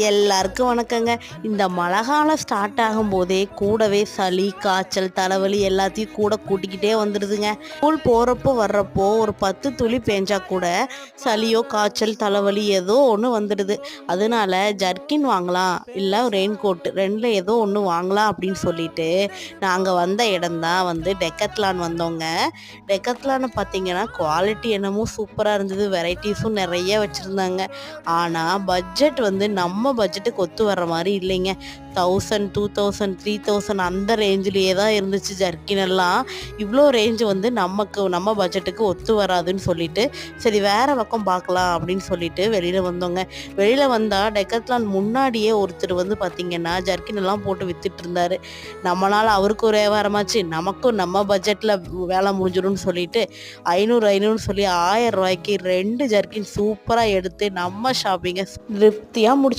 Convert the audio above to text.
எல்லாருக்கும் வணக்கங்க. இந்த மழை காலம் ஸ்டார்ட் ஆகும்போதே கூடவே சளி, காய்ச்சல், தலைவலி எல்லாத்தையும் கூட கூட்டிக்கிட்டே வந்துடுதுங்க. ஸ்கூல் போகிறப்போ வர்றப்போ ஒரு 10 துளி பேஞ்சா கூட சளியோ, காய்ச்சல், தலைவலி ஏதோ ஒன்று வந்துடுது. அதனால ஜர்க்கின் வாங்கலாம், இல்லை ரெயின் கோட் ரெண்டில் ஏதோ ஒன்று வாங்கலாம் அப்படின்னு சொல்லிட்டு நாங்கள் வந்த இடம்தான் வந்து டெக்கத்லான் வந்தோங்க. டெக்கத்லான்னு பார்த்தீங்கன்னா குவாலிட்டி என்னமோ சூப்பராக இருந்தது, வெரைட்டிஸும் நிறைய வச்சுருந்தாங்க. ஆனால் பட்ஜெட் வந்து நம்ம பட்ஜெட்டுக்கு ஒத்து வர்ற மாதிரி இல்லைங்க. 1000, 2000, 3000 அந்த ரேஞ்சிலேயே தான் இருந்துச்சு ஜர்க்கின் எல்லாம். இவ்வளோ ரேஞ்சு வந்து நம்ம பட்ஜெட்டுக்கு ஒத்து வராதுன்னு சொல்லிட்டு சரி வேறு பக்கம் பார்க்கலாம் அப்படின்னு சொல்லிட்டு வெளியில் வந்தோங்க. வெளியில் வந்தால் டெக்கத்லான் முன்னாடியே ஒருத்தர் வந்து பார்த்திங்கன்னா ஜர்க்கின் எல்லாம் போட்டு வித்துட்டு இருந்தார். நம்மளால் அவருக்கு ஒரு வியாபாரமாச்சு, நமக்கும் நம்ம பட்ஜெட்டில் வேலை முடிஞ்சிடும்னு சொல்லிட்டு 500 சொல்லி 1000 ரூபாய்க்கு 2 ஜர்க்கின் சூப்பராக எடுத்து நம்ம ஷாப்பிங்கை திருப்தியாக முடிச்சு